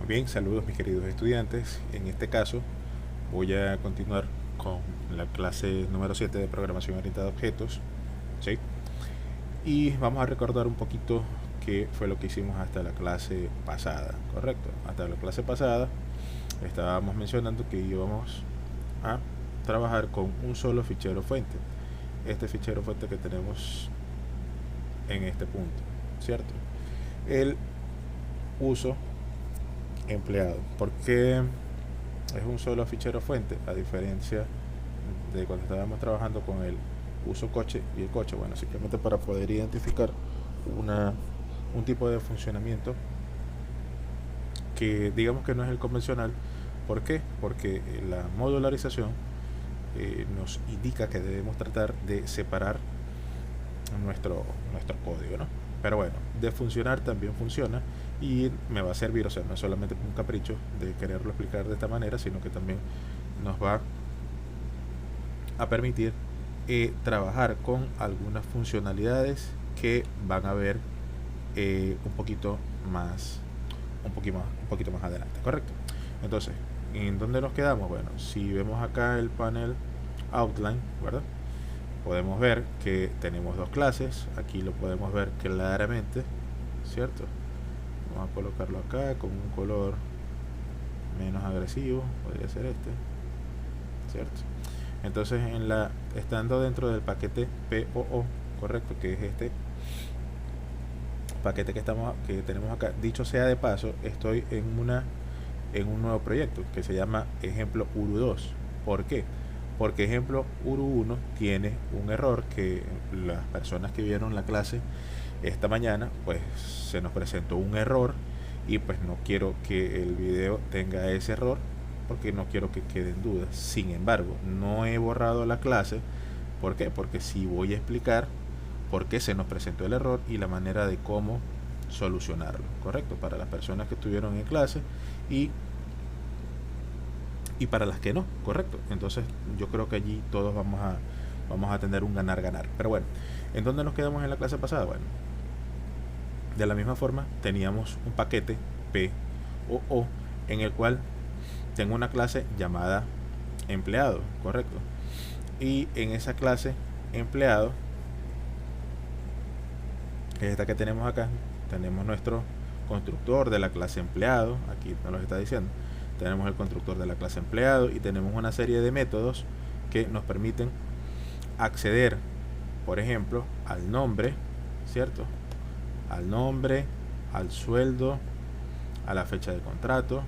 Bien, saludos mis queridos estudiantes. En este caso voy a continuar con la clase número 7 de programación orientada a objetos, ¿sí? Y vamos a recordar un poquito qué fue lo que hicimos hasta la clase pasada, ¿correcto? Hasta la clase pasada estábamos mencionando que íbamos a trabajar con un solo fichero fuente. Este fichero fuente que tenemos en este punto, ¿cierto? El uso empleado. ¿Por qué es un solo fichero fuente? A diferencia de cuando estábamos trabajando con el uso coche y el coche. Bueno, simplemente para poder identificar un tipo de funcionamiento que digamos que no es el convencional. ¿Por qué? Porque la modularización nos indica que debemos tratar de separar nuestro código, ¿no? Pero bueno, de funcionar también funciona y me va a servir, o sea, no es solamente un capricho de quererlo explicar de esta manera, sino que también nos va a permitir trabajar con algunas funcionalidades que van a ver un poquito más adelante, correcto. Entonces, ¿en dónde nos quedamos? Bueno, si vemos acá el panel outline, ¿verdad? Podemos ver que tenemos dos clases. Aquí lo podemos ver claramente, ¿cierto? Vamos a colocarlo acá con un color menos agresivo, podría ser este, ¿cierto? Entonces, estando dentro del paquete POO, correcto, que es este paquete que tenemos acá, dicho sea de paso, estoy en un nuevo proyecto que se llama ejemplo URU2. ¿Por qué? Porque ejemplo URU1 tiene un error que las personas que vieron la clase esta mañana, pues se nos presentó un error y pues no quiero que el video tenga ese error porque no quiero que queden dudas. Sin embargo, no he borrado la clase. ¿Por qué? Porque sí voy a explicar por qué se nos presentó el error y la manera de cómo solucionarlo, correcto, para las personas que estuvieron en clase y para las que no, correcto. Entonces yo creo que allí todos vamos a tener un ganar-ganar. Pero bueno, ¿en dónde nos quedamos en la clase pasada? Bueno, de la misma forma teníamos un paquete POO en el cual tengo una clase llamada empleado, correcto. Y en esa clase empleado, que es esta que tenemos acá, tenemos nuestro constructor de la clase empleado, aquí nos lo está diciendo. Tenemos el constructor de la clase empleado y tenemos una serie de métodos que nos permiten acceder, por ejemplo, al nombre, ¿cierto? Al nombre, al sueldo, a la fecha de contrato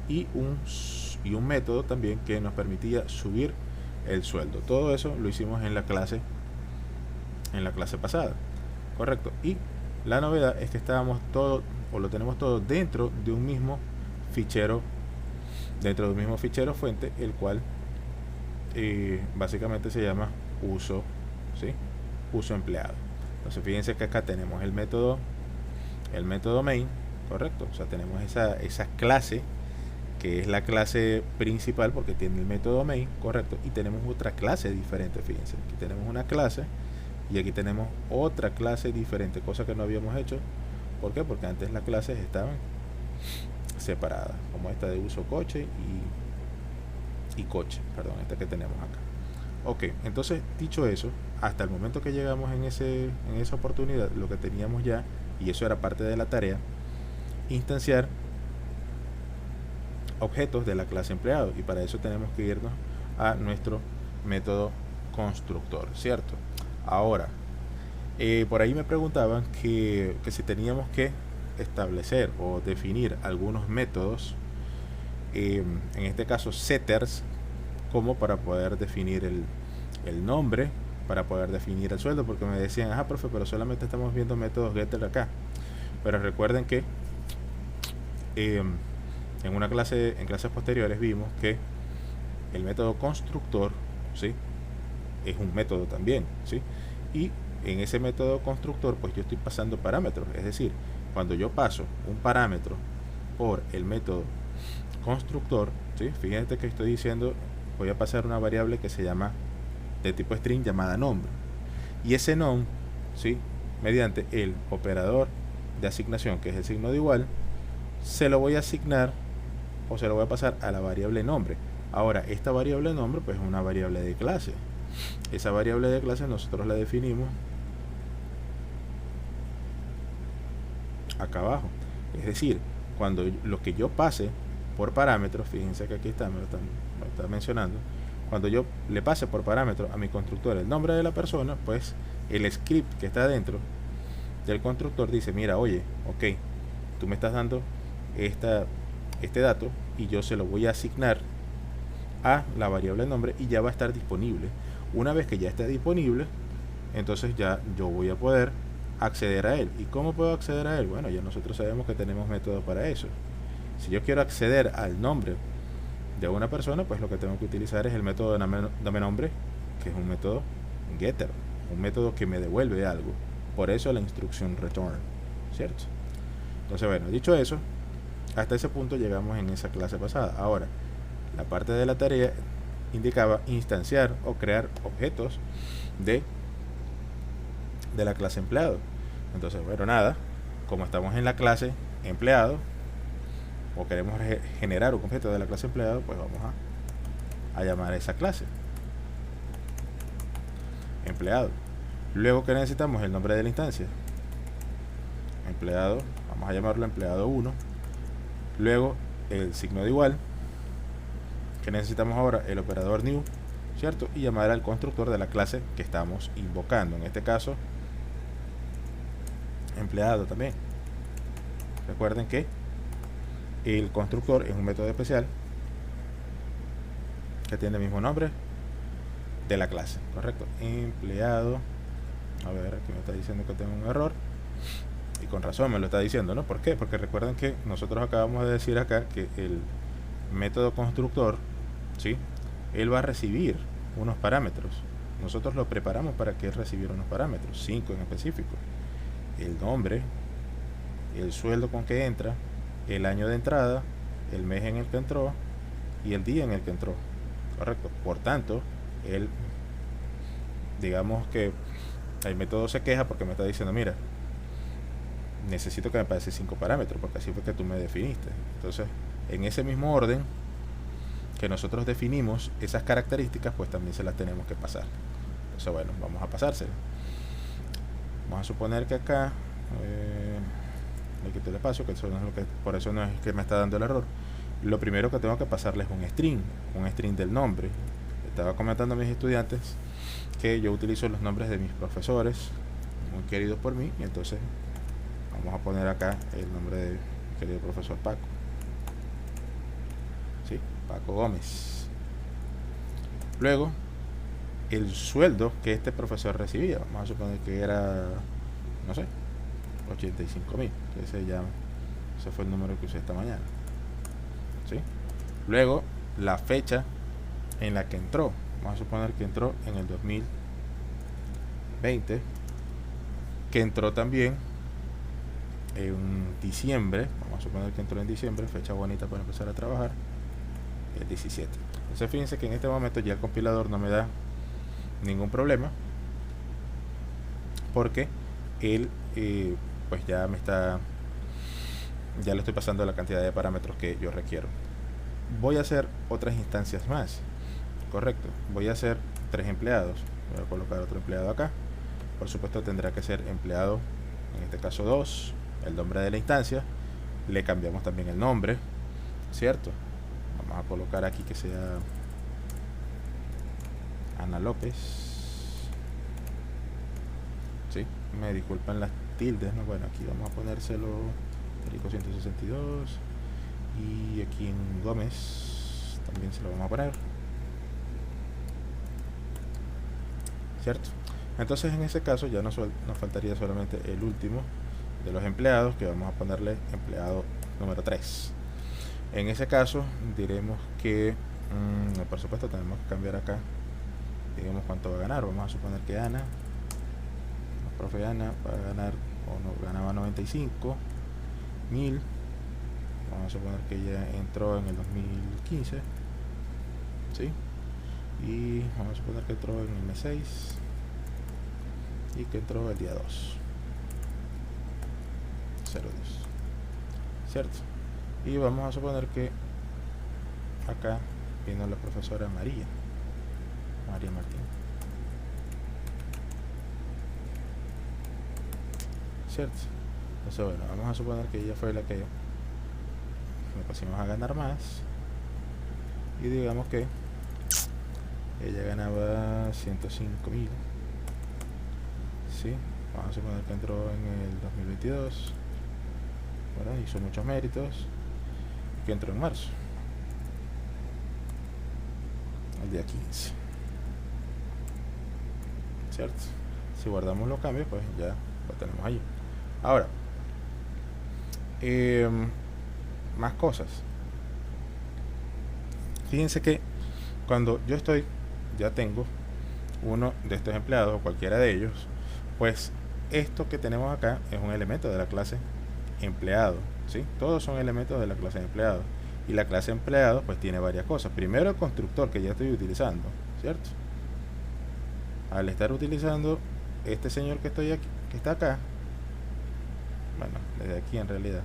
y un método también que nos permitía subir el sueldo. Todo eso lo hicimos en la clase pasada, correcto. Y la novedad es que lo tenemos todo dentro de un mismo fichero fuente, el cual básicamente se llama uso, ¿sí? Uso empleado. Entonces fíjense que acá tenemos el método main, correcto. O sea, tenemos esa clase que es la clase principal porque tiene el método main, correcto, y tenemos otra clase diferente. Fíjense, aquí tenemos una clase y aquí tenemos otra clase diferente, cosa que no habíamos hecho. ¿Por qué? Porque antes las clases estaban separadas, como esta de uso coche y coche, perdón, esta que tenemos acá. Ok, entonces dicho eso, hasta el momento que llegamos en esa oportunidad, lo que teníamos ya, y eso era parte de la tarea, instanciar objetos de la clase empleado, y para eso tenemos que irnos a nuestro método constructor, ¿cierto? Ahora, por ahí me preguntaban que si teníamos que establecer o definir algunos métodos, en este caso setters, como para poder definir el nombre, para poder definir el sueldo, porque me decían, ajá, profe, pero solamente estamos viendo métodos getter acá. Pero recuerden que en clases posteriores vimos que el método constructor, ¿sí?, es un método también, ¿sí? Y en ese método constructor, pues yo estoy pasando parámetros. Es decir, cuando yo paso un parámetro por el método constructor, ¿sí?, fíjense que estoy diciendo, voy a pasar una variable que se llama de tipo string llamada nombre, y ese nom, ¿sí?, mediante el operador de asignación, que es el signo de igual, se lo voy a asignar o se lo voy a pasar a la variable nombre. Ahora, esta variable nombre pues es una variable de clase. Esa variable de clase nosotros la definimos acá abajo. Es decir, cuando lo que yo pase por parámetros, fíjense que aquí está, me lo está mencionando, cuando yo le pase por parámetro a mi constructor el nombre de la persona, pues el script que está dentro del constructor dice, mira, oye, ok, tú me estás dando este dato y yo se lo voy a asignar a la variable nombre y ya va a estar disponible. Una vez que ya esté disponible, entonces ya yo voy a poder acceder a él. ¿Y cómo puedo acceder a él? Bueno, ya nosotros sabemos que tenemos métodos para eso. Si yo quiero acceder al nombre de una persona, pues lo que tengo que utilizar es el método dame nombre, que es un método getter, un método que me devuelve algo. Por eso la instrucción return, ¿cierto? Entonces, bueno, dicho eso, hasta ese punto llegamos en esa clase pasada. Ahora, la parte de la tarea indicaba instanciar o crear objetos de la clase empleado. Entonces, bueno, nada, como estamos en la clase empleado o queremos generar un objeto de la clase empleado, pues vamos a llamar a esa clase empleado. Luego, que necesitamos el nombre de la instancia, empleado, vamos a llamarlo empleado 1. Luego el signo de igual, que necesitamos ahora el operador new, ¿cierto? Y llamar al constructor de la clase que estamos invocando, en este caso empleado también. Recuerden que el constructor es un método especial que tiene el mismo nombre de la clase, correcto. Empleado, a ver, aquí me está diciendo que tengo un error y con razón me lo está diciendo, ¿no? ¿Por qué? Porque recuerden que nosotros acabamos de decir acá que el método constructor, ¿sí?, él va a recibir unos parámetros. Nosotros lo preparamos para que él recibiera unos parámetros, 5 en específico: el nombre, el sueldo con que entra, el año de entrada, el mes en el que entró y el día en el que entró, correcto. Por tanto, él, digamos que el método se queja porque me está diciendo, mira, necesito que me pase 5 parámetros porque así fue que tú me definiste. Entonces, en ese mismo orden que nosotros definimos esas características, pues también se las tenemos que pasar. Entonces, bueno, vamos a pasárselo. Vamos a suponer que acá le quito el espacio, que eso no es lo que, por eso no es que me está dando el error. Lo primero que tengo que pasarle es un string del nombre. Estaba comentando a mis estudiantes que yo utilizo los nombres de mis profesores muy queridos por mí, y entonces vamos a poner acá el nombre de mi querido profesor Paco. Sí, Paco Gómez. Luego, el sueldo que este profesor recibía, vamos a suponer que era, no sé, 85.000, que ese fue el número que usé esta mañana, ¿sí? Luego, la fecha en la que entró, vamos a suponer que entró en el 2020, que entró también en diciembre, vamos a suponer que entró en diciembre, fecha bonita para empezar a trabajar, el 17. Entonces fíjense que en este momento ya el compilador no me da ningún problema, porque él pues ya le estoy pasando la cantidad de parámetros que yo requiero. Voy a hacer otras instancias más, correcto. Voy a hacer 3 empleados. Voy a colocar otro empleado acá. Por supuesto tendrá que ser empleado, en este caso 2, el nombre de la instancia. Le cambiamos también el nombre, ¿cierto? Vamos a colocar aquí que sea Ana López. ¿Sí? Me disculpan las tildes, ¿no? Bueno, aquí vamos a ponérselo Federico 162, y aquí en Gómez también se lo vamos a poner, ¿cierto? Entonces en ese caso ya nos faltaría solamente el último de los empleados, que vamos a ponerle empleado número 3. En ese caso diremos que por supuesto tenemos que cambiar acá, digamos cuánto va a ganar. Vamos a suponer que Ana, la profe Ana, va a ganar, o no, ganaba 95.000. Vamos a suponer que ella entró en el 2015, ¿sí? Y vamos a suponer que entró en el mes 6 y que entró el día 2, 02, ¿cierto? Y vamos a suponer que acá vino la profesora María Martín, ¿cierto? Entonces, bueno, vamos a suponer que ella fue la que me pusimos a ganar más. Y digamos que ella ganaba 105.000. ¿Sí? Vamos a suponer que entró en el 2022. Bueno, hizo muchos méritos. Que entró en marzo. El día 15. ¿Cierto? Si guardamos los cambios, pues ya lo tenemos allí. Ahora, más cosas. Fíjense que cuando yo ya tengo uno de estos empleados o cualquiera de ellos, pues esto que tenemos acá es un elemento de la clase empleado, ¿sí? Todos son elementos de la clase empleado. Y la clase empleado pues tiene varias cosas. Primero el constructor que ya estoy utilizando, ¿cierto? Al estar utilizando este señor que estoy aquí, que está acá, bueno, desde aquí en realidad,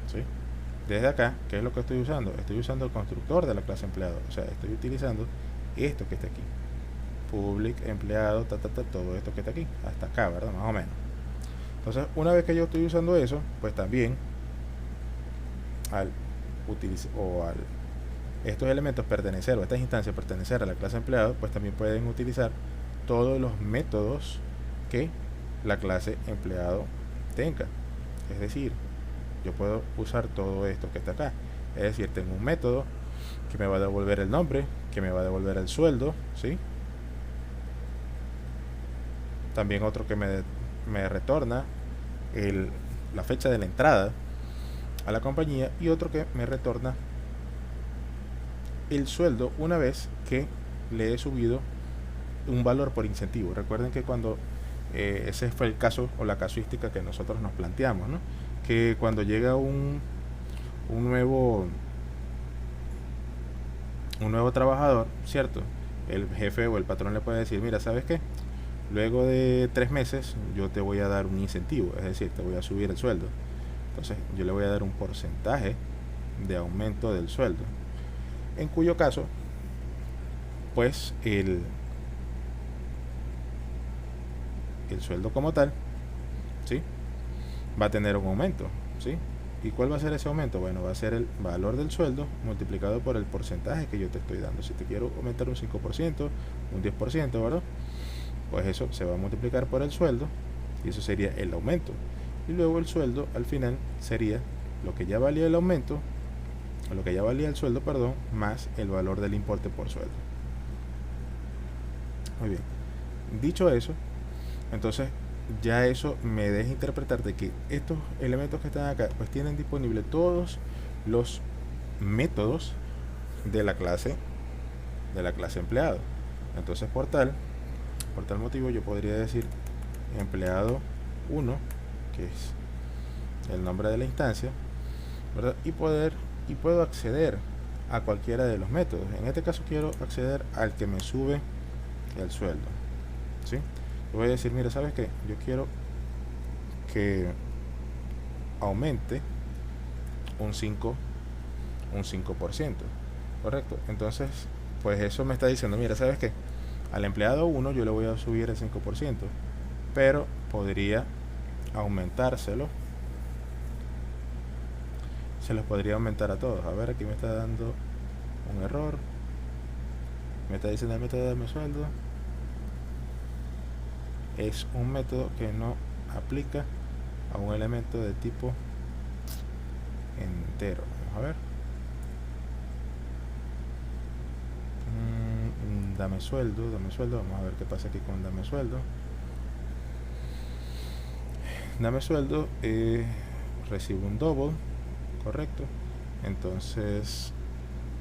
¿sí? Desde acá, ¿qué es lo que estoy usando? Estoy usando el constructor de la clase empleado. O sea, estoy utilizando esto que está aquí. Public, empleado, todo esto que está aquí. Hasta acá, ¿verdad? Más o menos. Entonces, una vez que yo estoy usando eso, pues también al estos elementos pertenecer o estas instancias pertenecer a la clase empleado, pues también pueden utilizar todos los métodos que la clase empleado tenga. Es decir, yo puedo usar todo esto que está acá. Es decir, tengo un método que me va a devolver el nombre, que me va a devolver el sueldo, ¿sí? También otro que me retorna la fecha de la entrada a la compañía, y otro que me retorna el sueldo una vez que le he subido un valor por incentivo. Recuerden que cuando ese fue el caso o la casuística que nosotros nos planteamos, ¿no? Que cuando llega un nuevo trabajador, ¿cierto? El jefe o el patrón le puede decir, mira, ¿sabes qué? Luego de 3 meses yo te voy a dar un incentivo, es decir, te voy a subir el sueldo. Entonces yo le voy a dar un porcentaje de aumento del sueldo, en cuyo caso pues el sueldo como tal, ¿sí? Va a tener un aumento, ¿sí? ¿Y cuál va a ser ese aumento? Bueno, va a ser el valor del sueldo multiplicado por el porcentaje que yo te estoy dando. Si te quiero aumentar un 5%, un 10%, ¿verdad? Pues eso se va a multiplicar por el sueldo y eso sería el aumento. Y luego el sueldo al final sería lo que ya valía el aumento, o lo que ya valía el sueldo, perdón, más el valor del importe por sueldo. Muy bien. Dicho eso, entonces ya eso me deja interpretar de que estos elementos que están acá pues tienen disponible todos los métodos de la clase empleado. Entonces por tal motivo yo podría decir empleado 1, que es el nombre de la instancia, ¿verdad? Y puedo acceder a cualquiera de los métodos. En este caso quiero acceder al que me sube el sueldo, ¿sí? Voy a decir, mira, ¿sabes qué? Yo quiero que aumente un 5%, ¿correcto? Entonces, pues eso me está diciendo, mira, ¿sabes qué? Al empleado 1 yo le voy a subir el 5%, pero podría aumentárselo. Se los podría aumentar a todos. A ver, aquí me está dando un error. Me está diciendo el método de mi sueldo es un método que no aplica a un elemento de tipo entero. Vamos a ver. Dame sueldo. Vamos a ver qué pasa aquí con dame sueldo. Dame sueldo, recibo un double, correcto. Entonces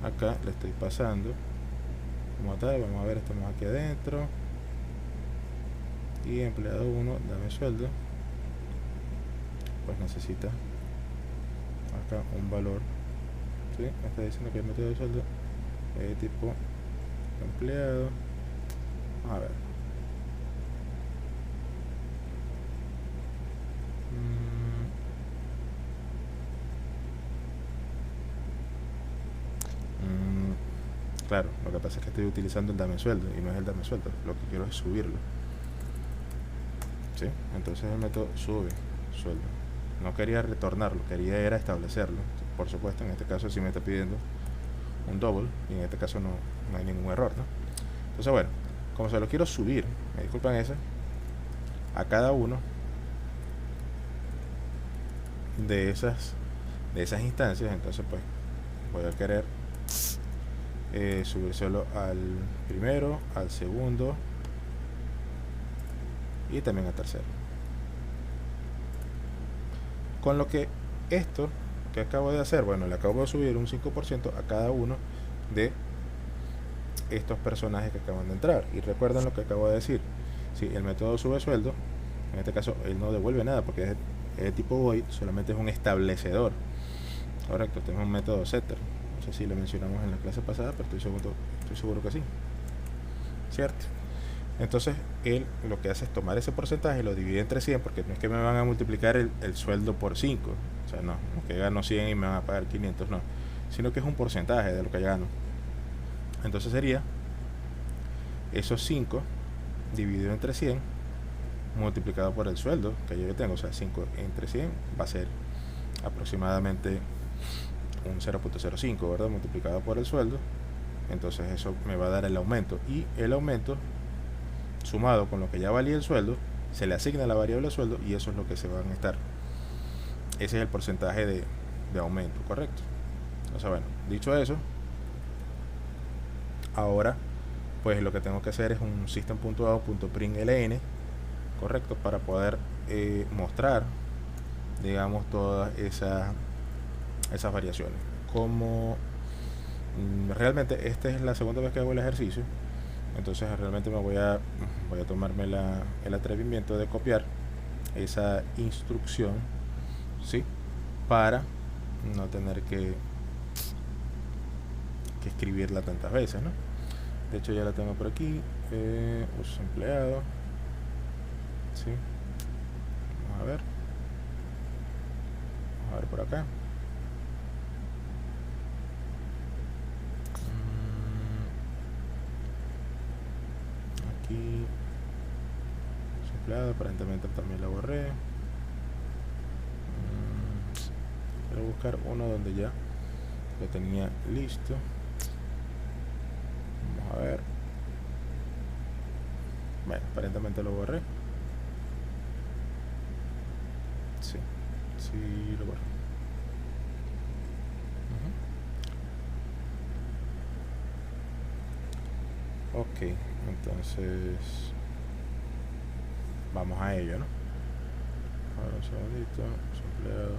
acá le estoy pasando como tal. Vamos a ver, estamos aquí adentro y empleado 1, dame sueldo, pues necesita acá un valor, ¿sí? Me está diciendo que el método de sueldo es tipo empleado. Vamos a ver. Claro, lo que pasa es que estoy utilizando el dame sueldo y no es el dame sueldo, lo que quiero es subirlo. ¿Sí? Entonces el método sube sueldo. No quería retornarlo, quería era establecerlo. Por supuesto, en este caso sí me está pidiendo un double y en este caso no hay ningún error, ¿no? Entonces bueno, como se lo quiero subir, me disculpan ese, a cada uno de esas instancias, entonces pues voy a querer subírselo al primero, al segundo y también al tercero. Con lo que esto que acabo de hacer, bueno, le acabo de subir un 5% a cada uno de estos personajes que acaban de entrar. Y recuerden lo que acabo de decir, si el método sube sueldo, en este caso él no devuelve nada porque es de tipo void, solamente es un establecedor. Correcto, este es un método setter. No sé si lo mencionamos en la clase pasada, pero estoy seguro que sí, cierto. Entonces él lo que hace es tomar ese porcentaje y lo divide entre 100, porque no es que me van a multiplicar el sueldo por 5, o sea, no que gano 100 y me van a pagar 500, no, sino que es un porcentaje de lo que gano. Entonces sería esos 5 dividido entre 100 multiplicado por el sueldo que yo tengo, o sea, 5 entre 100 va a ser aproximadamente un 0.05, ¿verdad? Multiplicado por el sueldo. Entonces eso me va a dar el aumento, y el aumento sumado con lo que ya valía el sueldo se le asigna la variable sueldo, y eso es lo que se van a estar, ese es el porcentaje de aumento, correcto. O sea, bueno, dicho eso, ahora pues lo que tengo que hacer es un system.out.println, correcto, para poder mostrar, digamos, todas esas variaciones. Como realmente esta es la segunda vez que hago el ejercicio, entonces realmente voy a tomarme el atrevimiento de copiar esa instrucción, ¿sí? Para no tener que escribirla tantas veces, ¿no? De hecho ya la tengo por aquí, uso empleado, ¿sí? Vamos a ver por acá. Aquí uso empleado, aparentemente también la borré. Quiero buscar uno donde ya lo tenía listo. Vamos a ver. Bueno, aparentemente lo borré. Sí, lo borré. Ok, entonces vamos a ello, ¿no? Ahora un segundito, empleado.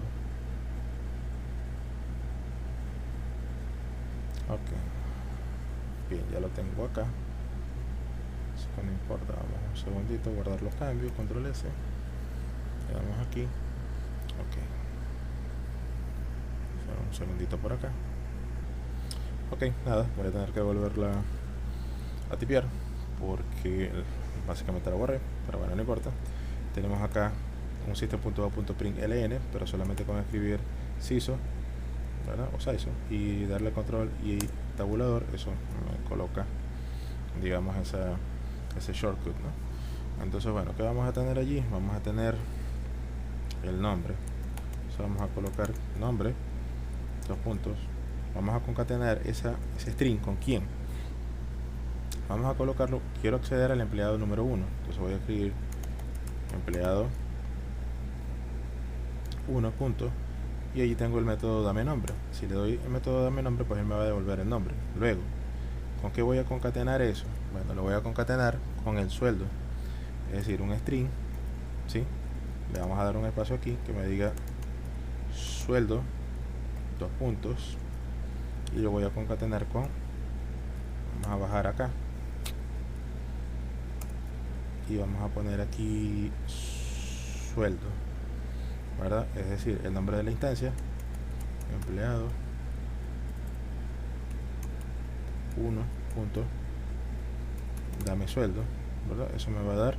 Ok, bien, ya lo tengo acá. Así que no importa, vamos un segundito, guardar los cambios, control S, le damos aquí. Ok, un segundito por acá. Ok, nada, voy a tener que volverla a tipear porque básicamente la borré, pero bueno, no importa. Tenemos acá un system.out.println, pero solamente con escribir CISO, ¿verdad? O SISO, y darle control y tabulador, eso me coloca, digamos, ese shortcut, ¿no? Entonces, bueno, ¿qué vamos a tener allí? Vamos a tener el nombre, o vamos a colocar nombre, 2 puntos, vamos a concatenar ese string con quién. Vamos a colocarlo, quiero acceder al empleado número 1, entonces voy a escribir empleado 1 punto, y allí tengo el método dame nombre. Si le doy el método dame nombre, pues él me va a devolver el nombre. Luego, ¿con qué voy a concatenar eso? Bueno, lo voy a concatenar con el sueldo, es decir, un string, ¿sí? Le vamos a dar un espacio aquí que me diga sueldo, 2 puntos, y lo voy a concatenar con, vamos a bajar acá y vamos a poner aquí sueldo, ¿verdad? Es decir, el nombre de la instancia, empleado 1 punto dame sueldo, ¿verdad? Eso me va a dar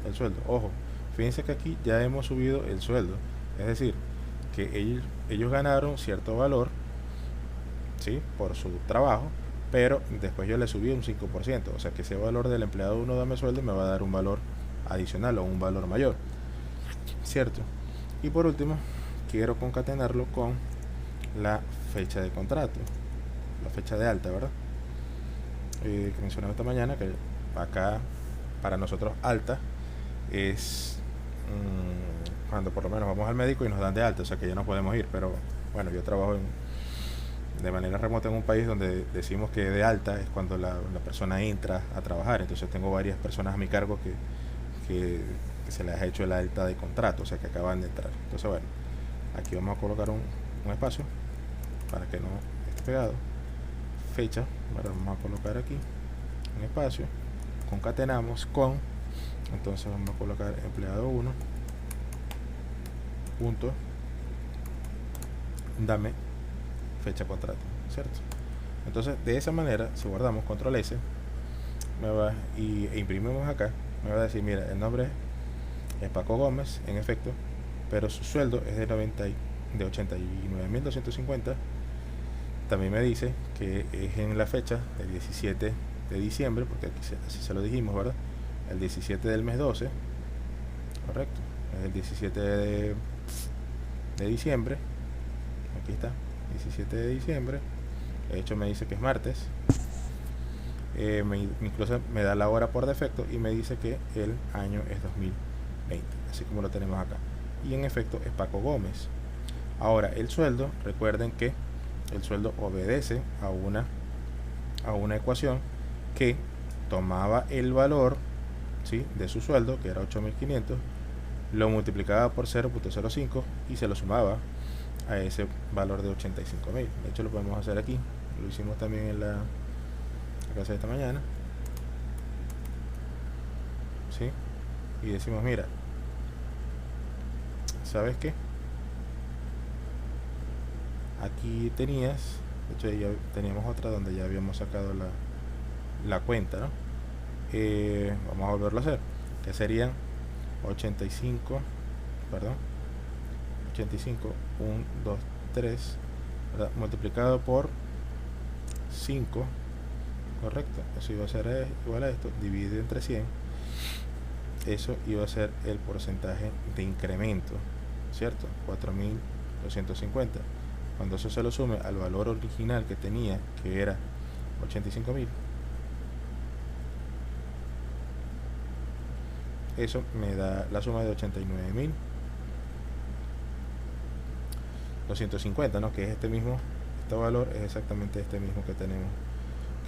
el sueldo. Ojo, fíjense que aquí ya hemos subido el sueldo, es decir, que ellos ganaron cierto valor, ¿sí? Por su trabajo, pero después yo le subí un 5%, o sea que ese valor del empleado 1 dame sueldo me va a dar un valor adicional o un valor mayor, ¿cierto? Y por último, quiero concatenarlo con la fecha de contrato, la fecha de alta, ¿verdad? Que mencionaba esta mañana, que acá para nosotros alta es cuando por lo menos vamos al médico y nos dan de alta, o sea que ya no podemos ir, pero bueno, yo trabajo de manera remota en un país donde decimos que de alta es cuando la persona entra a trabajar, entonces tengo varias personas a mi cargo que se les ha hecho el alta de contrato, o sea que acaban de entrar. Entonces bueno, aquí vamos a colocar un espacio para que no esté pegado, fecha, bueno, vamos a colocar aquí un espacio, concatenamos con, entonces vamos a colocar empleado 1 punto dame fecha contrato, ¿cierto? Entonces de esa manera, si guardamos control S e imprimimos acá, me va a decir, mira, el nombre es Paco Gómez, en efecto, pero su sueldo es de 89.250. También me dice que es en la fecha del 17 de diciembre, porque aquí así se lo dijimos, ¿verdad? El 17 del mes 12, correcto, es el 17 de diciembre, aquí está, 17 de diciembre, de hecho me dice que es martes, incluso me da la hora por defecto y me dice que el año es 2020, así como lo tenemos acá, y en efecto es Paco Gómez. Ahora el sueldo, recuerden que el sueldo obedece a una ecuación que tomaba el valor, ¿sí?, de su sueldo, que era 8.500, lo multiplicaba por 0.05 y se lo sumaba a ese valor de 85.000. De hecho lo podemos hacer aquí, lo hicimos también en la clase de esta mañana, ¿sí? Y decimos, mira, ¿sabes qué? Aquí tenías, de hecho ya teníamos otra donde ya habíamos sacado la cuenta, ¿no? Vamos a volverlo a hacer, que serían 85, perdón, 85, 1, 2, 3, ¿verdad?, multiplicado por 5, correcto, eso iba a ser igual a esto, dividido entre 100, eso iba a ser el porcentaje de incremento, ¿cierto? 4.250. Cuando eso se lo sume al valor original que tenía, que era 85.000, eso me da la suma de 89.250, ¿no? Que es este valor es exactamente este mismo que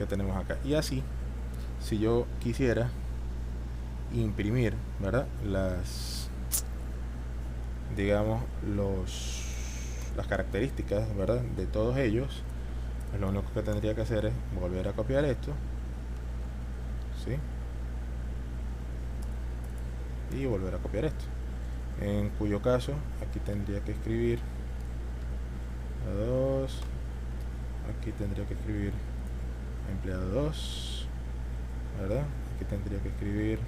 tenemos acá. Y así, si yo quisiera imprimir, ¿verdad?, digamos las características, ¿verdad?, de todos ellos, lo único que tendría que hacer es volver a copiar esto, ¿sí?, y volver a copiar esto, en cuyo caso aquí tendría que escribir a 2, aquí tendría que escribir empleado 2, ¿verdad? Aquí tendría que escribir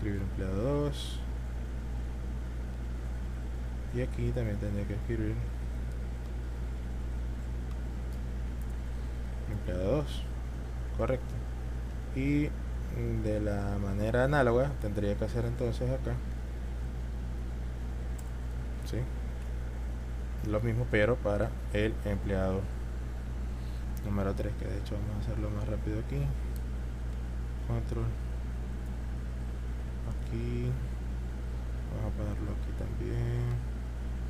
empleado 2, y aquí también tendría que escribir empleado 2, correcto. Y de la manera análoga tendría que hacer entonces acá, ¿sí?, lo mismo, pero para el empleado número 3, que de hecho vamos a hacerlo más rápido aquí, control, aquí, vamos a ponerlo aquí también,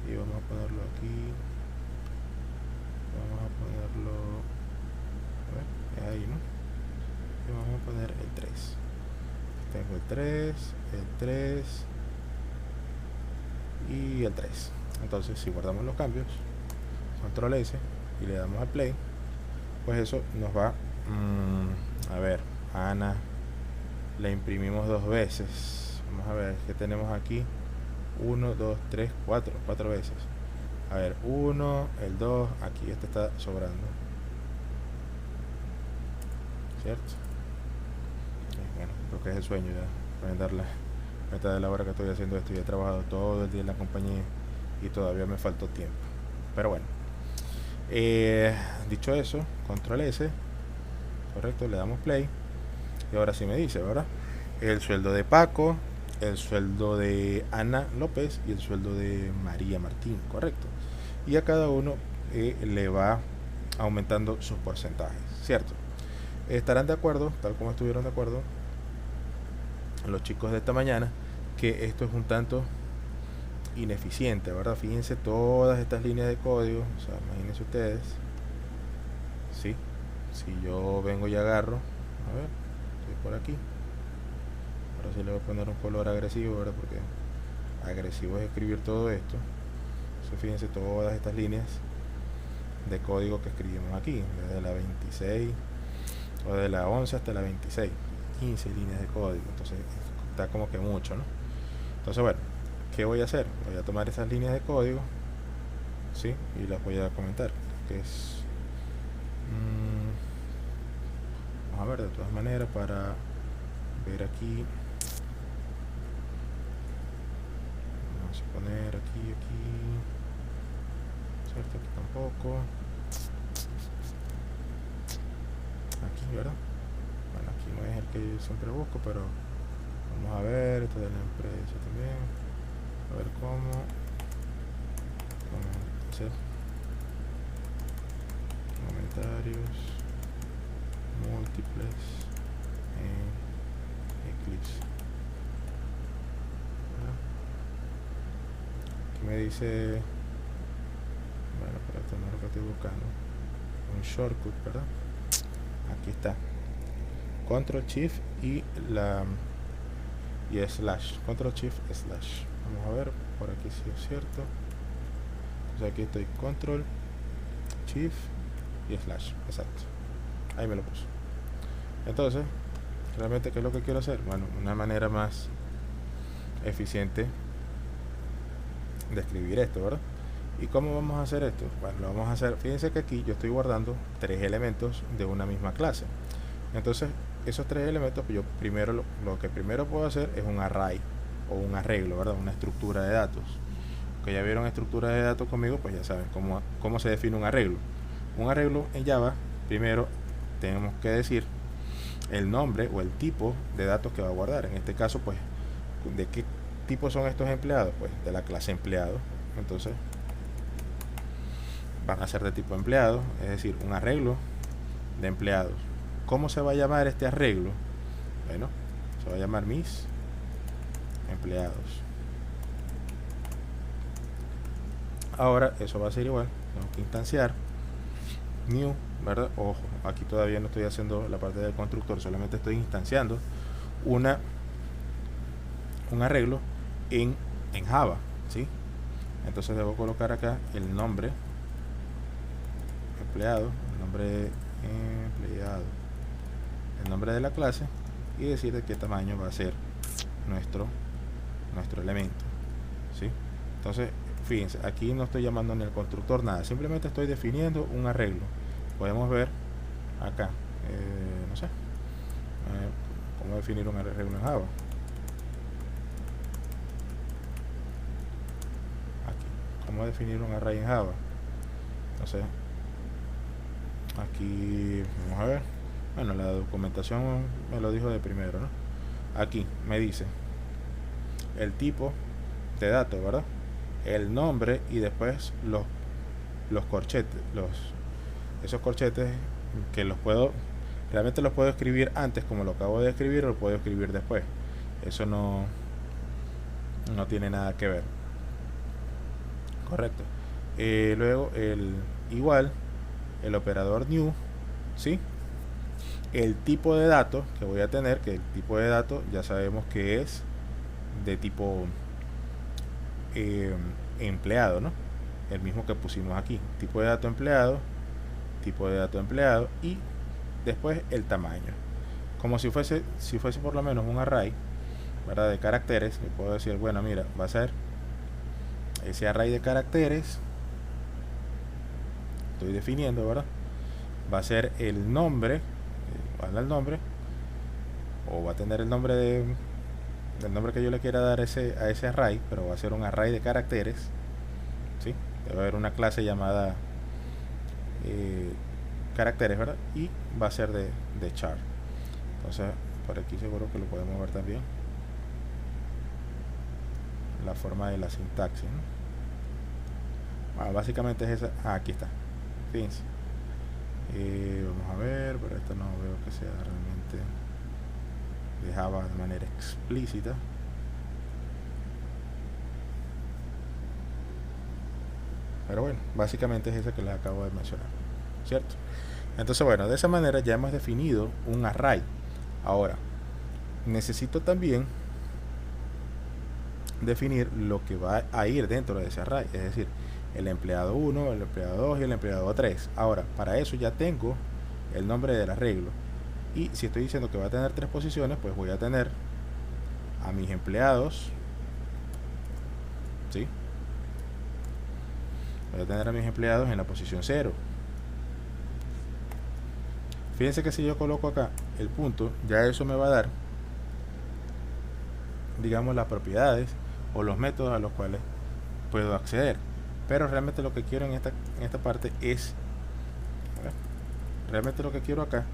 y vamos a ponerlo aquí, vamos a ponerlo, a ver, ahí, ¿no? Y vamos a poner el 3, tengo el 3 y el 3. Entonces si guardamos los cambios, control S, y le damos a play, pues eso nos va, a ver, a Ana la imprimimos 2 veces, vamos a ver qué tenemos aquí, 1, 2, 3, 4 veces, a ver, 1, el 2, aquí este está sobrando, ¿cierto? Bueno, creo que es el sueño ya, pueden dar la cuenta de la hora que estoy haciendo esto, y he trabajado todo el día en la compañía y todavía me faltó tiempo. Pero bueno, dicho eso, control S, correcto, le damos play y ahora sí me dice, ¿verdad? El sueldo de Paco, el sueldo de Ana López y el sueldo de María Martín, correcto. Y a cada uno le va aumentando sus porcentajes, ¿cierto? Estarán de acuerdo, tal como estuvieron de acuerdo los chicos de esta mañana, que esto es un tanto ineficiente, ¿verdad? Fíjense todas estas líneas de código, o sea, imagínense ustedes, ¿sí? Si yo vengo y agarro, a ver, estoy por aquí, ahora sí le voy a poner un color agresivo, ¿verdad? Porque agresivo es escribir todo esto. Entonces fíjense todas estas líneas de código que escribimos aquí, desde la 26 o de la 11 hasta la 26, 15 líneas de código, entonces está como que mucho, ¿no? Entonces bueno, ¿qué voy a hacer? Voy a tomar esas líneas de código, ¿sí? Y las voy a comentar, que es vamos a ver de todas maneras para ver aquí, vamos a poner aquí, cierto, aquí tampoco, aquí, ¿verdad? Bueno, aquí no es el que yo siempre busco, pero vamos a ver, esto de la empresa también, a ver cómo hacer comentarios múltiples en Eclipse. ¿Verdad? Aquí me dice, bueno, pero esto no es lo que estoy buscando, un shortcut, ¿verdad? Aquí está, control shift y slash, control shift slash. Vamos a ver por aquí si es cierto. Entonces aquí estoy control shift y slash, exacto, ahí me lo puso. Entonces realmente, ¿qué es lo que quiero hacer? Bueno, una manera más eficiente de escribir esto, ¿verdad? ¿Y cómo vamos a hacer esto? Bueno, lo vamos a hacer, fíjense que aquí yo estoy guardando 3 elementos de una misma clase. Entonces esos 3 elementos, pues yo primero lo que primero puedo hacer es un array o un arreglo, ¿verdad? Una estructura de datos. Que ya vieron estructura de datos conmigo, pues ya saben cómo se define un arreglo. Un arreglo en Java, primero tenemos que decir el nombre o el tipo de datos que va a guardar. En este caso, pues, ¿de qué tipo son estos empleados? Pues de la clase empleado. Entonces van a ser de tipo empleado, es decir, un arreglo de empleados. ¿Cómo se va a llamar este arreglo? Bueno, se va a llamar mis empleados. Ahora eso va a ser igual, tengo que instanciar new, ¿verdad? Ojo, aquí todavía no estoy haciendo la parte del constructor, solamente estoy instanciando un arreglo en Java, ¿sí? Entonces debo colocar acá el nombre empleado, el nombre de la clase y decir de qué tamaño va a ser nuestro elemento, ¿sí? Entonces fíjense, aquí no estoy llamando en el constructor nada, simplemente estoy definiendo un arreglo. Podemos ver acá, no sé, cómo definir un arreglo en Java. Aquí, cómo definir un array en Java. Entonces, aquí vamos a ver. Bueno, la documentación me lo dijo de primero, ¿no? Aquí me dice el tipo de datos, ¿verdad? El nombre y después los corchetes, esos corchetes que realmente los puedo escribir antes como lo acabo de escribir, o lo puedo escribir después. Eso no tiene nada que ver, correcto. Luego igual el operador new, ¿sí? El tipo de datos que voy a tener, que el tipo de datos ya sabemos que es de tipo empleado, ¿no? El mismo que pusimos aquí, tipo de dato empleado y después el tamaño, como si fuese por lo menos un array, ¿verdad? De caracteres. Le puedo decir, bueno, mira, va a ser ese array de caracteres, estoy definiendo, ¿verdad? Va a ser el nombre, el nombre, o va a tener el nombre del nombre que yo le quiera dar a ese array, pero va a ser un array de caracteres, debe haber una clase llamada caracteres, ¿verdad? Y va a ser de char. Entonces por aquí seguro que lo podemos ver también, la forma de la sintaxis, ¿no? Bueno, básicamente es esa. Aquí está, fíjense. Vamos a ver, pero esto no veo que sea realmente de Java de manera explícita. Pero bueno, básicamente es esa que les acabo de mencionar, ¿cierto? Entonces bueno, de esa manera ya hemos definido un array. Ahora, necesito también definir lo que va a ir dentro de ese array, es decir, el empleado 1, el empleado 2 y el empleado 3. Ahora, para eso ya tengo el nombre del arreglo. Y si estoy diciendo que va a tener 3 posiciones, pues voy a tener a mis empleados, ¿sí? Voy a tener a mis empleados en la posición 0. Fíjense que si yo coloco acá el punto, ya eso me va a dar, digamos, las propiedades o los métodos a los cuales puedo acceder. Pero realmente lo que quiero en esta parte es, realmente lo que quiero acá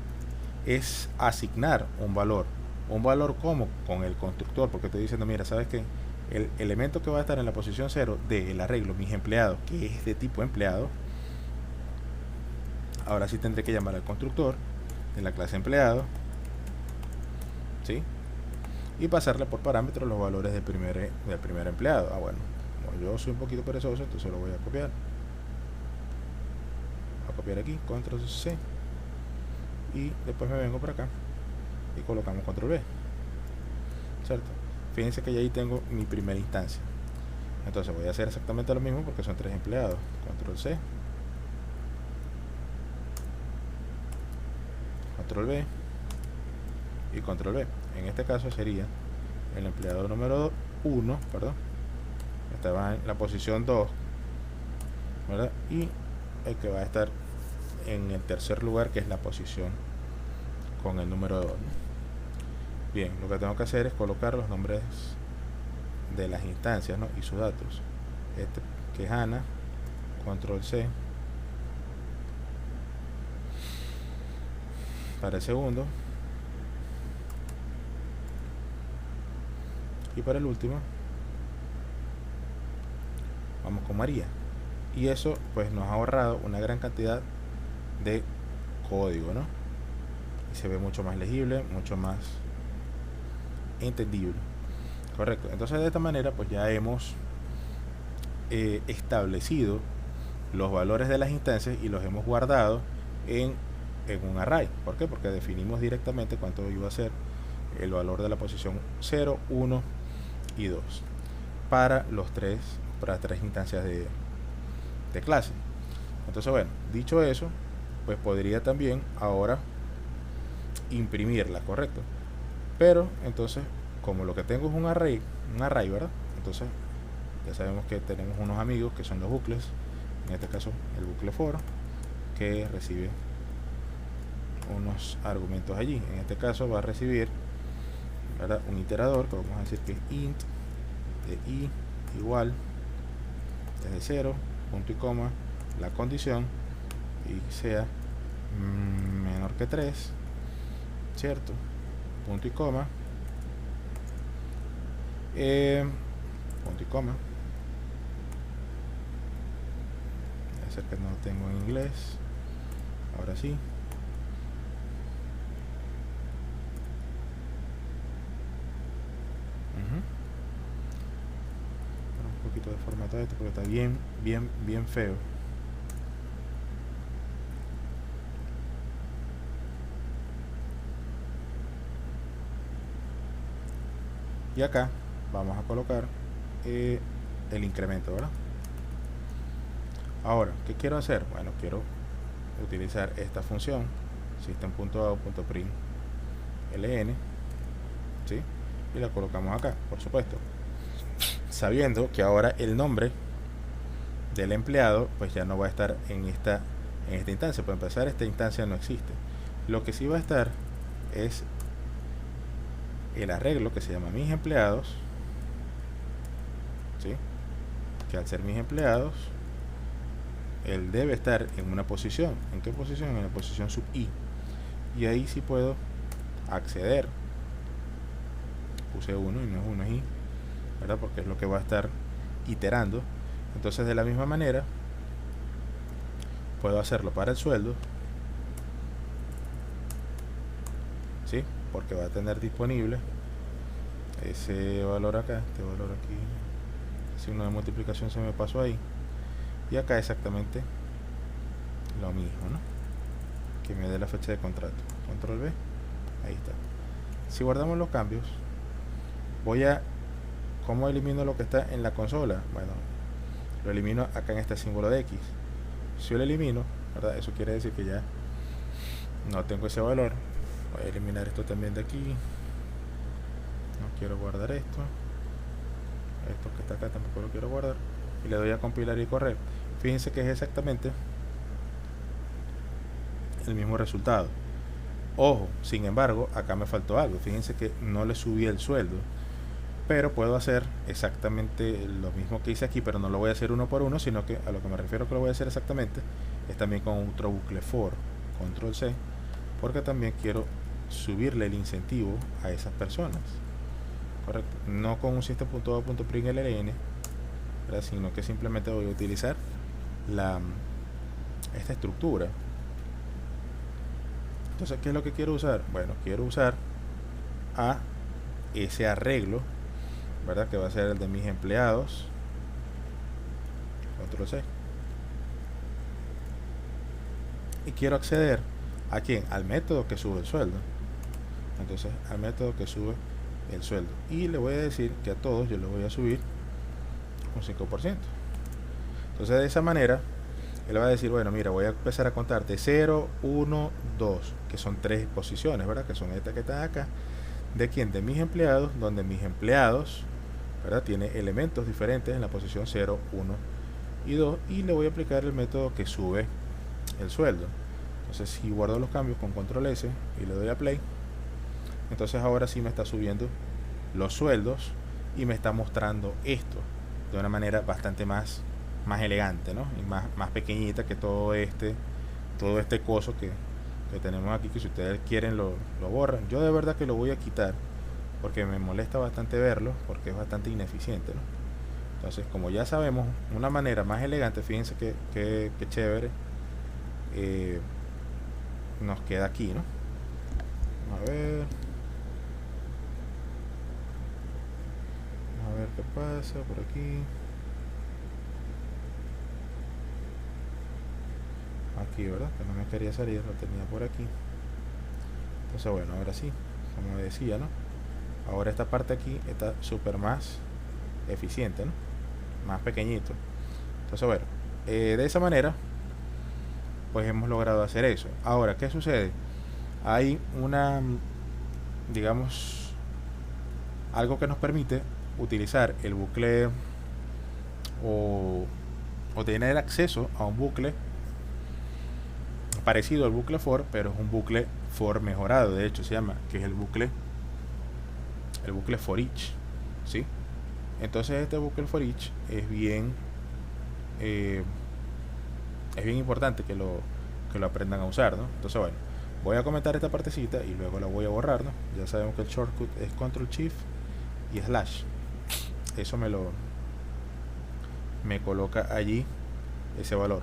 es asignar un valor. Un valor como con el constructor, porque estoy diciendo, mira, ¿sabes qué? El elemento que va a estar en la posición 0 del arreglo, mis empleados, que es de tipo empleado, ahora sí tendré que llamar al constructor de la clase empleado, ¿sí? Y pasarle por parámetros los valores del primer empleado. Bueno, como yo soy un poquito perezoso, entonces lo voy a copiar. Voy a copiar aquí, control C, y después me vengo por acá y colocamos control V, ¿cierto? Fíjense que ya ahí tengo mi primera instancia. Entonces voy a hacer exactamente lo mismo porque son 3 empleados. Control C, control V y control V. En este caso sería el empleado número 1, perdón, estaba en la posición 2, ¿verdad? Y el que va a estar en el tercer lugar, que es la posición con el número 2, ¿no? Bien, lo que tengo que hacer es colocar los nombres de las instancias, ¿no? Y sus datos. Este que es Ana, control C para el segundo, y para el último vamos con María. Y eso pues nos ha ahorrado una gran cantidad de código, ¿no? Y se ve mucho más legible, mucho más entendible. Correcto. Entonces de esta manera pues ya hemos establecido los valores de las instancias y los hemos guardado en un array. ¿Por qué? Porque definimos directamente cuánto iba a ser el valor de la posición 0, 1 y 2 para las tres instancias de clase. Entonces bueno, dicho eso, pues podría también ahora imprimirla, correcto. Pero entonces, como lo que tengo es un array, ¿verdad? Entonces ya sabemos que tenemos unos amigos que son los bucles, en este caso el bucle for, que recibe unos argumentos allí. En este caso va a recibir, ¿verdad?, un iterador, que vamos a decir que es int de i igual desde 0, punto y coma, la condición, y sea menor que 3, ¿cierto? Punto y coma, punto y coma. Debe ser que no lo tengo en inglés. Ahora sí. Un poquito de formato de esto porque está bien feo. Y acá vamos a colocar el incremento, ¿verdad? Ahora, ¿qué quiero hacer? Bueno, quiero utilizar esta función system.out.print ln, ¿sí? Y la colocamos acá, por supuesto, sabiendo que ahora el nombre del empleado pues ya no va a estar en esta instancia. Para empezar, esta instancia no existe. Lo que sí va a estar es el arreglo que se llama mis empleados, ¿sí? Que al ser mis empleados él debe estar en una posición. ¿En qué posición? En la posición sub i. Y ahí sí puedo acceder. Puse 1 y no es 1, es i, ¿verdad? Porque es lo que va a estar iterando. Entonces de la misma manera puedo hacerlo para el sueldo, ¿sí? Porque va a tener disponible ese valor acá, este valor aquí. Si una multiplicación se me pasó ahí, y acá exactamente lo mismo, ¿no? Que me dé la fecha de contrato. Control V, ahí está. Si guardamos los cambios, voy a, ¿cómo elimino lo que está en la consola? Bueno, lo elimino acá en este símbolo de X. Si yo lo elimino, ¿verdad? Eso quiere decir que ya no tengo ese valor. Voy a eliminar esto también de aquí. No quiero guardar esto. Esto que está acá tampoco lo quiero guardar. Y le doy a compilar y correr. Fíjense que es exactamente el mismo resultado. Ojo, sin embargo, acá me faltó algo. Fíjense que no le subí el sueldo, pero puedo hacer exactamente lo mismo que hice aquí, pero no lo voy a hacer uno por uno, sino que a lo que me refiero que lo voy a hacer exactamente es también con otro bucle for. Control C, porque también quiero subirle el incentivo a esas personas. Correcto. No con un system.out.println, sino que simplemente voy a utilizar esta estructura. Entonces, ¿qué es lo que quiero usar? Bueno, quiero usar a ese arreglo, ¿verdad? Que va a ser el de mis empleados. Control C. Y quiero acceder ¿a quién? Al método que sube el sueldo. Entonces, al método que sube el sueldo. Y le voy a decir que a todos yo les voy a subir un 5%. Entonces, de esa manera, él va a decir, bueno, mira, voy a empezar a contarte 0, 1, 2, que son 3 posiciones, ¿verdad? Que son estas que están acá. ¿De quién? De mis empleados, donde mis empleados, ¿verdad? Tiene elementos diferentes en la posición 0, 1 y 2. Y le voy a aplicar el método que sube el sueldo. Entonces, si guardo los cambios con control S y le doy a play, entonces ahora sí me está subiendo los sueldos y me está mostrando esto de una manera bastante más elegante, ¿no? Y más pequeñita que todo este coso que tenemos aquí, que si ustedes quieren lo borran. Yo de verdad que lo voy a quitar porque me molesta bastante verlo, porque es bastante ineficiente, ¿no? Entonces, como ya sabemos, una manera más elegante, fíjense que chévere nos queda aquí, ¿no? A ver qué pasa por aquí. Aquí, ¿verdad? Que no me quería salir, lo tenía por aquí. Entonces, bueno, ahora sí, como decía, ¿no? Ahora esta parte aquí está súper más eficiente, ¿no? Más pequeñito. Entonces, bueno, de esa manera pues hemos logrado hacer eso. Ahora, ¿qué sucede? Hay una, digamos, algo que nos permite utilizar el bucle o tener acceso a un bucle parecido al bucle for, pero es un bucle for mejorado. De hecho, se llama, que es el bucle for each, ¿sí? Entonces este bucle for each es bien importante que lo aprendan a usar, ¿no? Entonces, bueno, voy a comentar esta partecita y luego la voy a borrar, ¿no? Ya sabemos que el shortcut es Control Shift y slash. Eso me coloca allí ese valor.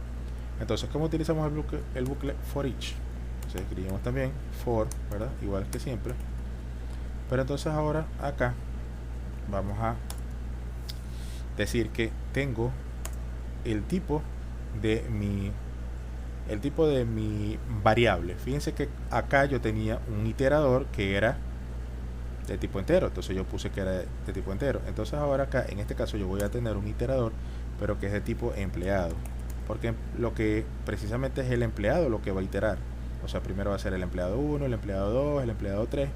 Entonces, ¿cómo utilizamos el bucle for each? Entonces escribimos también for, ¿verdad? Igual que siempre. Pero entonces ahora acá vamos a decir que tengo el tipo de mi variable. Fíjense que acá yo tenía un iterador que era de tipo entero, entonces yo puse que era de tipo entero. Entonces ahora acá, en este caso, yo voy a tener un iterador, pero que es de tipo empleado, porque lo que precisamente es el empleado lo que va a iterar. O sea, primero va a ser el empleado 1, el empleado 2, el empleado 3,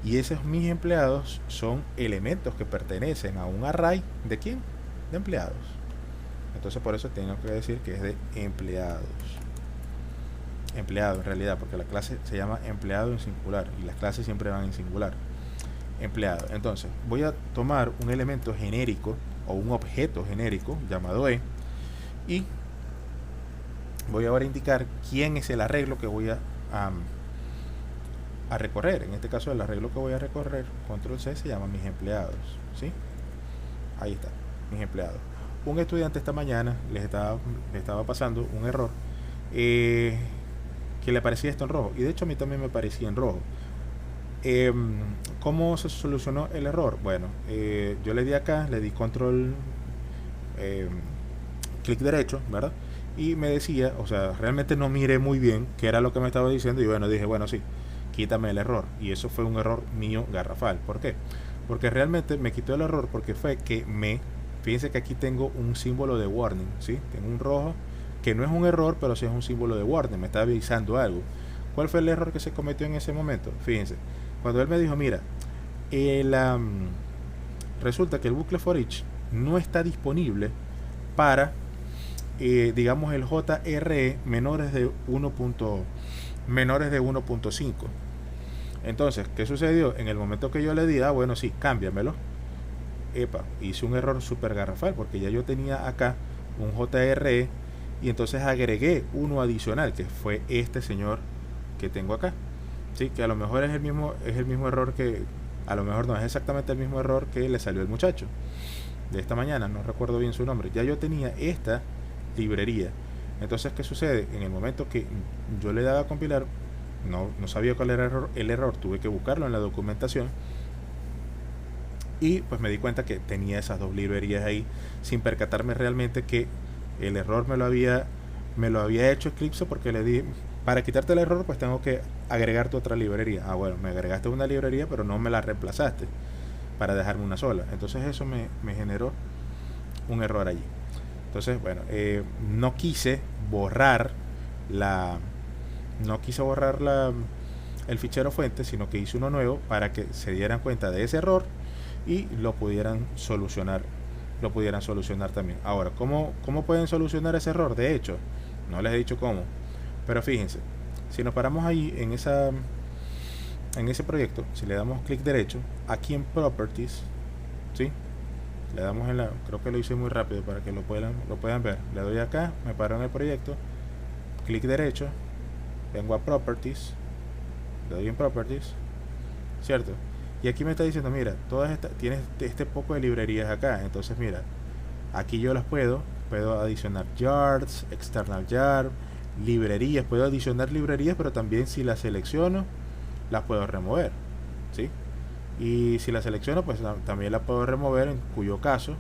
y esos mis empleados son elementos que pertenecen a un array ¿de quién? De empleados. Entonces por eso tengo que decir que es de empleados. Empleado en realidad, porque la clase se llama empleado en singular y las clases siempre van en singular. Empleado. Entonces voy a tomar un elemento genérico o un objeto genérico llamado E y voy ahora a indicar quién es el arreglo que voy a recorrer. En este caso, el arreglo que voy a recorrer, control C, se llama mis empleados, ¿sí? Ahí está, mis empleados. Un estudiante esta mañana les estaba pasando un error, que le parecía esto en rojo, y de hecho a mí también me parecía en rojo. ¿Cómo se solucionó el error? Bueno, yo le di acá, le di control, eh, clic derecho, ¿verdad? Y me decía, o sea, realmente no miré muy bien qué era lo que me estaba diciendo, y bueno, dije, bueno, sí, quítame el error. Y eso fue un error mío garrafal. ¿Por qué? Porque realmente me quitó el error porque fue que fíjense que aquí tengo un símbolo de warning, ¿sí? Tengo un rojo que no es un error, pero sí es un símbolo de warning, me está avisando algo. ¿Cuál fue el error que se cometió en ese momento? Fíjense, cuando él me dijo, mira, el, resulta que el bucle for each no está disponible para, digamos, el JRE menores de 1.5. Entonces, ¿qué sucedió? En el momento que yo le di, bueno, sí, cámbiamelo. Epa, hice un error súper garrafal porque ya yo tenía acá un JRE y entonces agregué uno adicional que fue este señor que tengo acá. Sí, que a lo mejor es el mismo error que, a lo mejor no es exactamente el mismo error que le salió el muchacho de esta mañana, no recuerdo bien su nombre. Ya yo tenía esta librería. Entonces, ¿qué sucede? En el momento que yo le daba a compilar, no sabía cuál era el error, tuve que buscarlo en la documentación y pues me di cuenta que tenía esas dos librerías ahí sin percatarme realmente que el error me lo había hecho Eclipse, porque le di, para quitarte el error pues tengo que agregarte otra librería. Bueno, me agregaste una librería pero no me la reemplazaste para dejarme una sola. Entonces eso me generó un error allí. Entonces, bueno, no quise borrar la no quise borrar el fichero fuente, sino que hice uno nuevo para que se dieran cuenta de ese error y lo pudieran solucionar también. Ahora, ¿cómo pueden solucionar ese error? De hecho, no les he dicho cómo, pero fíjense, si nos paramos ahí en ese proyecto, si le damos clic derecho, aquí en Properties, ¿sí? Le damos creo que lo hice muy rápido para que lo puedan ver. Le doy acá, me paro en el proyecto, clic derecho, vengo a Properties, le doy en Properties, ¿cierto? Y aquí me está diciendo, mira, tienes este poco de librerías acá. Entonces, mira, aquí yo las puedo adicionar yards, external yard, librerías, puedo adicionar librerías, pero también si las selecciono, las puedo remover, ¿sí? Y si las selecciono, pues también la puedo remover, en cuyo caso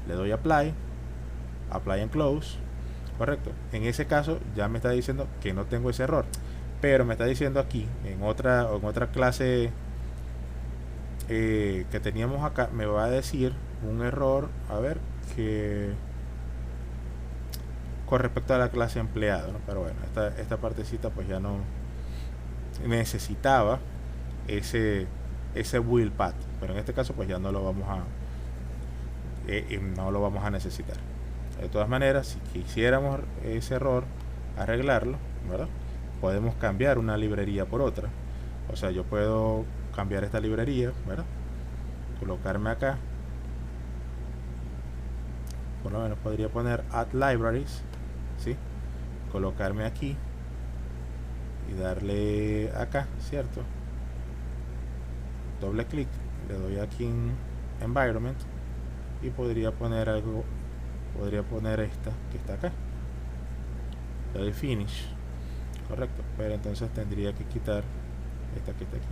le doy Apply and Close, correcto. En ese caso ya me está diciendo que no tengo ese error, pero me está diciendo aquí en otra clase que teníamos acá, me va a decir un error, a ver, que con respecto a la clase empleado, ¿no? Pero bueno, esta partecita pues ya no necesitaba ese build path, pero en este caso pues ya no lo vamos a necesitar. De todas maneras, si quisiéramos ese error arreglarlo, ¿verdad? Podemos cambiar una librería por otra. O sea, yo puedo cambiar esta librería, ¿verdad? Colocarme acá, por lo menos podría poner add libraries, ¿sí? Colocarme aquí y darle acá, ¿cierto? Doble clic, le doy aquí en environment y podría poner esta que está acá, le doy finish, correcto, pero entonces tendría que quitar esta que está aquí,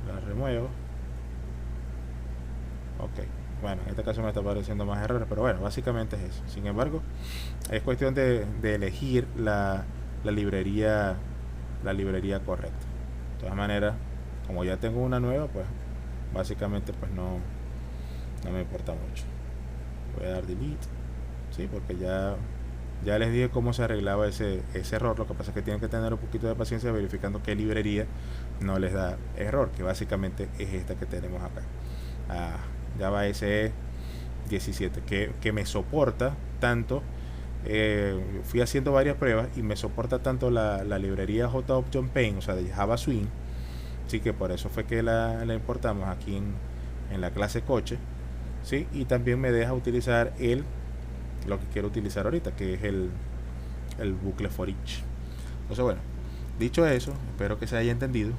la remuevo. Ok, bueno, en este caso me está apareciendo más errores, pero bueno, básicamente es eso. Sin embargo, es cuestión de elegir la librería correcta. De todas maneras, como ya tengo una nueva, pues básicamente pues no me importa mucho. Voy a dar delete, sí, porque ya les dije cómo se arreglaba ese error. Lo que pasa es que tienen que tener un poquito de paciencia verificando qué librería no les da error, que básicamente es esta que tenemos acá, Java SE 17, que me soporta tanto. Fui haciendo varias pruebas y me soporta tanto la librería JOption Paint, o sea, de Java Swing, así que por eso fue que la importamos aquí en la clase coche, ¿sí? Y también me deja utilizar lo que quiero utilizar ahorita, que es el bucle for each. Entonces bueno, dicho eso, espero que se haya entendido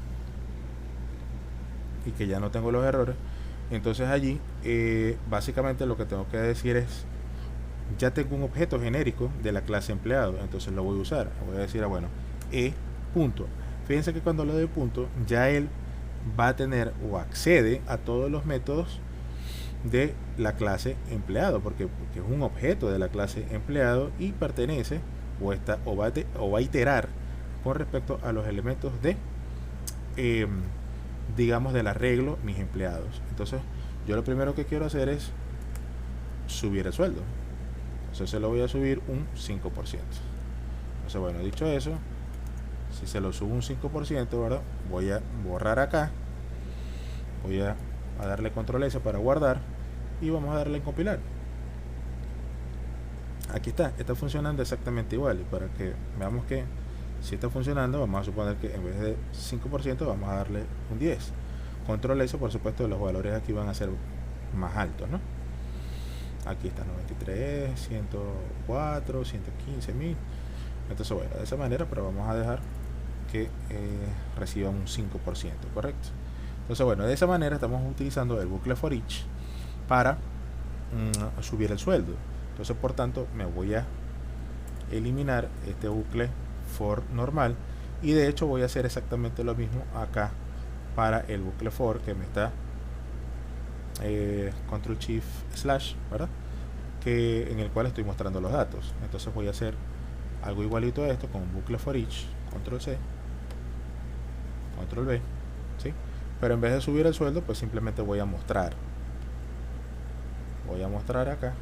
y que ya no tengo los errores. Entonces allí básicamente lo que tengo que decir es, ya tengo un objeto genérico de la clase empleado, entonces lo voy a usar. Voy a decir, bueno, punto. Fíjense que cuando le doy punto, ya él va a tener o accede a todos los métodos de la clase empleado, porque es un objeto de la clase empleado y pertenece o va a iterar con respecto a los elementos de digamos del arreglo mis empleados. Entonces yo lo primero que quiero hacer es subir el sueldo, entonces se lo voy a subir un 5%. Entonces bueno, dicho eso, si se lo subo un 5%, ¿verdad? Voy a borrar acá, voy a darle control S para guardar y vamos a darle en compilar. Aquí está funcionando exactamente igual, y para que veamos que si está funcionando, vamos a suponer que en vez de 5% vamos a darle un 10. Control S, por supuesto, los valores aquí van a ser más altos, ¿no? Aquí está 93, 104, 115 mil. Entonces bueno, de esa manera, pero vamos a dejar que reciba un 5%, correcto. Entonces bueno, de esa manera estamos utilizando el bucle for each para subir el sueldo. Entonces por tanto me voy a eliminar este bucle for normal, y de hecho voy a hacer exactamente lo mismo acá para el bucle for que me está control shift slash, ¿verdad? Que en el cual estoy mostrando los datos. Entonces voy a hacer algo igualito a esto con un bucle for each, control C, control V, ¿sí? Pero en vez de subir el sueldo, pues simplemente voy a mostrar acá,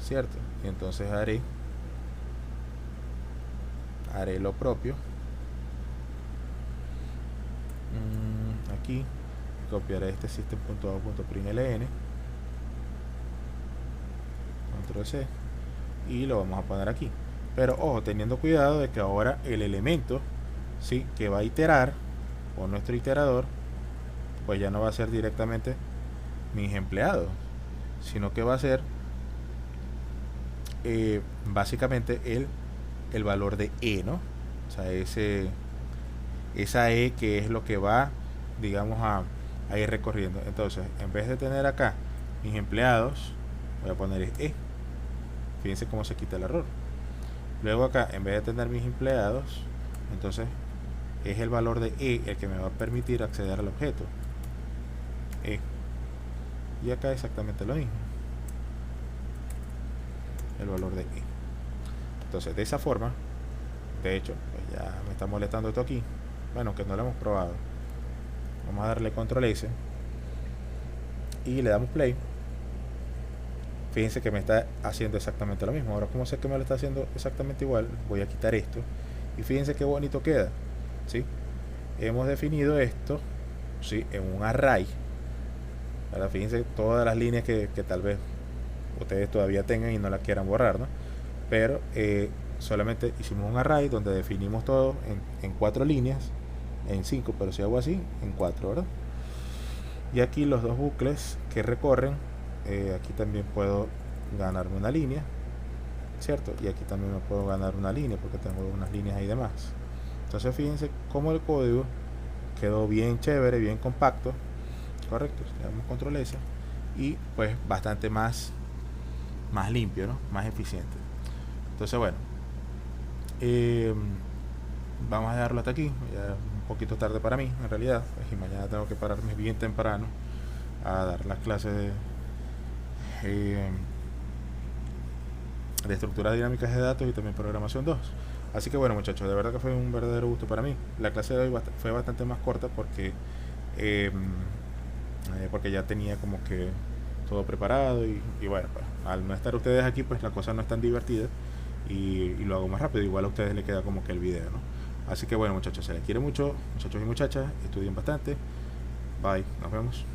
¿cierto? Y entonces haré lo propio aquí, copiaré este system.out.println, control C, y lo vamos a poner aquí. Pero ojo, teniendo cuidado de que ahora el elemento, ¿sí?, que va a iterar, o nuestro iterador, pues ya no va a ser directamente mis empleados, sino que va a ser básicamente el valor de ¿no? O sea, esa que es lo que va, digamos, a ir recorriendo. Entonces, en vez de tener acá mis empleados, voy a poner Fíjense cómo se quita el error. Luego acá, en vez de tener mis empleados, entonces es el valor de el que me va a permitir acceder al objeto. Y acá exactamente lo mismo, el valor de Entonces de esa forma, de hecho, pues ya me está molestando esto aquí, bueno, que no lo hemos probado. Vamos a darle control S y le damos play. Fíjense que me está haciendo exactamente lo mismo. Ahora, como sé que me lo está haciendo exactamente igual, voy a quitar esto y fíjense qué bonito queda, ¿sí? Hemos definido esto, ¿sí?, en un array. Ahora fíjense todas las líneas que tal vez ustedes todavía tengan y no las quieran borrar, ¿no? Pero solamente hicimos un array donde definimos todo en 4 líneas, en 5, pero si hago así, en 4, ¿verdad? Y aquí los dos bucles que recorren, aquí también puedo ganarme una línea, ¿cierto? Y aquí también me puedo ganar una línea porque tengo unas líneas ahí de más. Entonces fíjense cómo el código quedó bien chévere, bien compacto, correcto. Le damos control S y pues bastante más limpio, ¿no? Más eficiente. Entonces bueno, vamos a dejarlo hasta aquí. Ya un poquito tarde para mí en realidad, pues, y mañana tengo que pararme bien temprano a dar las clases de estructuras dinámicas de datos y también programación 2. Así que bueno, muchachos, de verdad que fue un verdadero gusto para mí. La clase de hoy fue bastante más corta porque ya tenía como que todo preparado y bueno, pues, al no estar ustedes aquí, pues la cosa no es tan divertida y lo hago más rápido. Igual a ustedes les queda como que el video, ¿no? Así que bueno, muchachos, se les quiere mucho, muchachos y muchachas, estudien bastante. Bye, nos vemos.